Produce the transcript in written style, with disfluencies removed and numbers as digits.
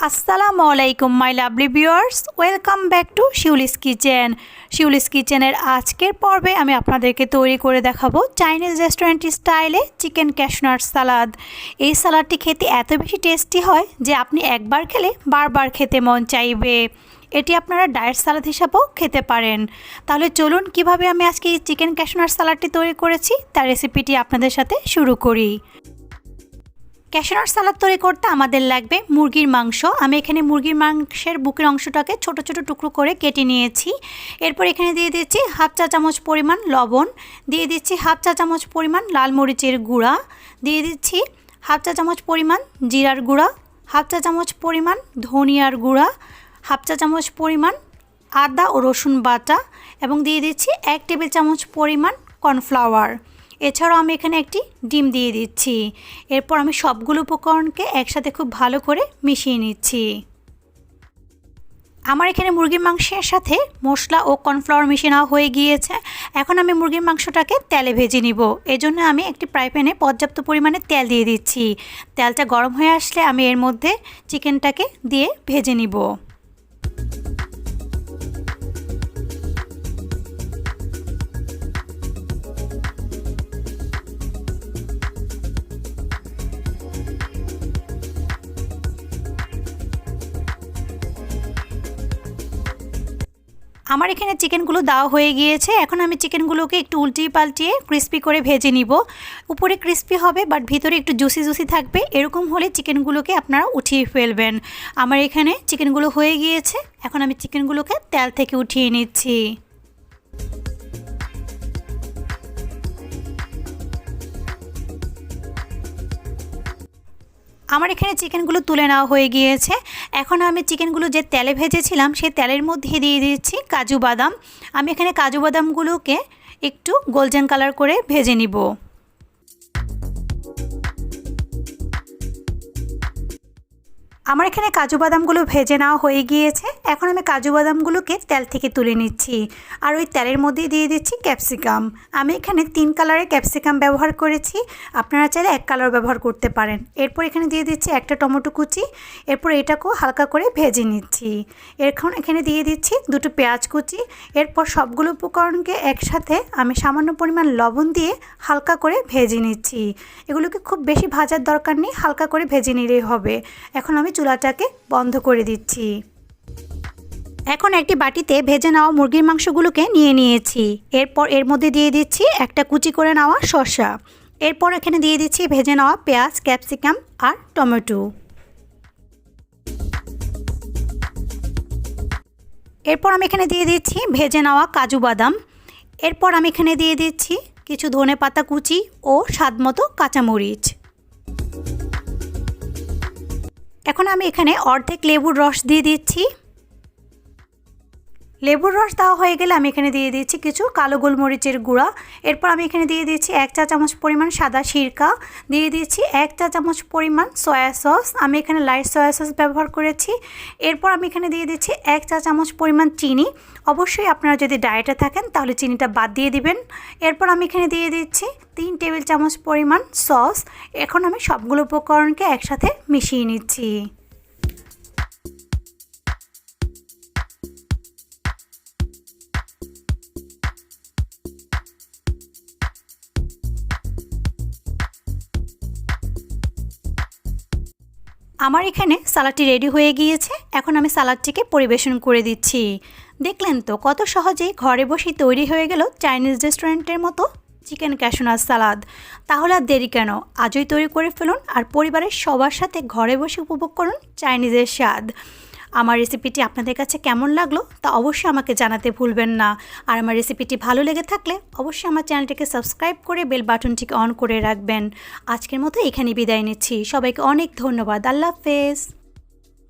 আসসালামু আলাইকুম my lovely viewers, welcome back to Shiuli's kitchen. Shiuli's কিচেনের আজকের পর্বে আমি আপনাদেরকে তৈরি করে দেখাবো চাইনিজ রেস্টুরেন্ট স্টাইলে চিকেন ক্যাশনাট সালাদ। এই সালাদটি খেতে এত বেশি টেস্টি হয় যে আপনি একবার খেলে বারবার খেতে মন চাইবে। এটি আপনারা ডায়েট সালাদ হিসাবেও খেতে পারেন। তাহলে চলুন কিভাবে আমি আজকে এই চিকেন ক্যাশনাট সালাদটি তৈরি করেছি তার রেসিপিটি আপনাদের সাথে শুরু করি। ক্যাশনাট সালাদ তৈরি করতে আমাদের লাগবে মুরগির মাংস। আমি এখানে মুরগির মাংসের বুকের অংশটাকে ছোট ছোট টুকরো করে কেটে নিয়েছি। এরপর এখানে দিয়ে দিচ্ছি হাফ চা চামচ পরিমাণ লবণ, দিয়ে দিচ্ছি হাফ চা চামচ পরিমাণ লাল মরিচের গুঁড়া, দিয়ে দিচ্ছি হাফ চা চামচ পরিমাণ জিরার গুঁড়া, হাফ চা চামচ পরিমাণ ধনিয়ার গুঁড়া, হাফ চা চামচ পরিমাণ আদা ও রসুন বাটা এবং দিয়ে দিচ্ছি 1 টেবিল চামচ পরিমাণ কর্নফ্লাওয়ার। এছাড়াও আমি এখানে একটি ডিম দিয়ে দিচ্ছি। এরপর আমি সবগুলো উপকরণকে একসাথে খুব ভালো করে মিশিয়ে নিচ্ছি। আমার এখানে মুরগির মাংসের সাথে মশলা ও কর্নফ্লাওয়ার মিশিয়ে নেওয়া হয়ে গিয়েছে। এখন আমি মুরগির মাংসটাকে তেলে ভেজে নিব। এজন্য আমি একটি ফ্রাই প্যানে পর্যাপ্ত পরিমাণে তেল দিয়ে দিচ্ছি। তেলটা গরম হয়ে আসলে আমি এর মধ্যে চিকেনটাকে দিয়ে ভেজে নিব। আমার এখানে চিকেনগুলো দেওয়া হয়ে গিয়েছে। এখন আমি চিকেনগুলোকে একটু উল্টিয়ে পাল্টিয়ে ক্রিস্পি করে ভেজে নিব। উপরে ক্রিস্পি হবে বাট ভিতরে একটু জুসি জুসি থাকবে, এরকম হলে চিকেনগুলোকে আপনারা উঠিয়ে ফেলবেন। আমার এখানে চিকেনগুলো হয়ে গিয়েছে। এখন আমি চিকেনগুলোকে তেল থেকে উঠিয়ে নিচ্ছি। আমার এখানে চিকেনগুলো তুলে নেওয়া হয়ে গিয়েছে। এখন আমি চিকেনগুলো যে তেলে ভেজেছিলাম সেই তেলের মধ্যে দিয়ে দিচ্ছি কাজু বাদাম। আমি এখানে কাজু বাদামগুলোকে একটু গোল্ডেন কালার করে ভেজে নিব। আমার এখানে কাজু বাদামগুলো ভেজে নেওয়া হয়ে গিয়েছে। এখন আমি কাজু বাদামগুলোকে তেল থেকে তুলে নিচ্ছি। আর ওই তেলের মধ্যে দিয়ে দিচ্ছি ক্যাপসিকাম। আমি এখানে 3 কালারের ক্যাপসিকাম ব্যবহার করেছি, আপনারা চাইলে 1 কালার ব্যবহার করতে পারেন। এরপর এখানে দিয়ে দিচ্ছি একটা টমেটো কুচি। এরপর এটাকেও হালকা করে ভেজে নিচ্ছি। এখন এখানে দিয়ে দিচ্ছি 2টো পেঁয়াজ কুচি। এরপর সবগুলো উপকরণকে একসাথে আমি সামান্য পরিমাণ লবণ দিয়ে হালকা করে ভেজে নিচ্ছি। এগুলোকে খুব বেশি ভাজার দরকার নেই, হালকা করে ভেজে নিলেই হবে। এখন আমি চুলাটাকে বন্ধ করে দিচ্ছি। এখন একটি বাটিতে ভেজে নেওয়া মুরগির মাংসগুলোকে নিয়ে নিয়েছি। এরপর এর মধ্যে দিয়ে দিচ্ছি একটা কুচি করে নেওয়া শসা। এরপর এখানে দিয়ে দিচ্ছি ভেজে নেওয়া পেঁয়াজ, ক্যাপসিকাম আর টমেটো। এরপর আমি এখানে দিয়ে দিচ্ছি ভেজে নেওয়া কাজু বাদাম। এরপর আমি এখানে দিয়ে দিচ্ছি কিছু ধনেপাতা কুচি ও স্বাদমতো কাঁচামরিচ। এখন আমি এখানে অর্ধেক লেবুর রস দিয়ে দিচ্ছি। লেবুর রস দেওয়া হয়ে গেলে আমি এখানে দিয়ে দিচ্ছি কিছু কালো গোলমরিচের গুঁড়া। এরপর আমি এখানে দিয়ে দিচ্ছি 1 চা চামচ পরিমাণ সাদা সিরকা, দিয়ে দিচ্ছি 1 চা চামচ পরিমাণ সয়া সস। আমি এখানে লাইট সয়া সস ব্যবহার করেছি। এরপর আমি এখানে দিয়ে দিচ্ছি 1 চা চামচ পরিমাণ চিনি। অবশ্যই আপনারা যদি ডায়েটে থাকেন তাহলে চিনিটা বাদ দিয়ে দিবেন। এরপর আমি এখানে দিয়ে দিচ্ছি 3 টেবিল চামচ পরিমাণ সস। এখন আমি সবগুলো উপকরণকে একসাথে মিশিয়ে নিচ্ছি। আমার এখানে সালাডটি রেডি হয়ে গিয়েছে। এখন আমি সালাডটিকে পরিবেশন করে দিচ্ছি। দেখলেন তো কত সহজেই ঘরে বসেই তৈরি হয়ে গেল চাইনিজ রেস্টুরেন্টের মতো চিকেন ক্যাশনাট সালাদ। তাহলে আর দেরি কেন, আজই তৈরি করে ফেলুন আর পরিবারের সবার সাথে ঘরে বসে উপভোগ করুন চাইনিজের স্বাদ। আমার রেসিপিটি আপনাদের কাছে কেমন লাগলো তা অবশ্যই আমাকে জানাতে ভুলবেন না। আর আমার রেসিপিটি ভালো লেগে থাকলে অবশ্যই আমার চ্যানেলটিকে সাবস্ক্রাইব করে বেল বাটনটিকে অন করে রাখবেন। আজকের মতো এখানেই বিদায় নিচ্ছি। সবাইকে অনেক ধন্যবাদ। আল্লাহ হাফেজ।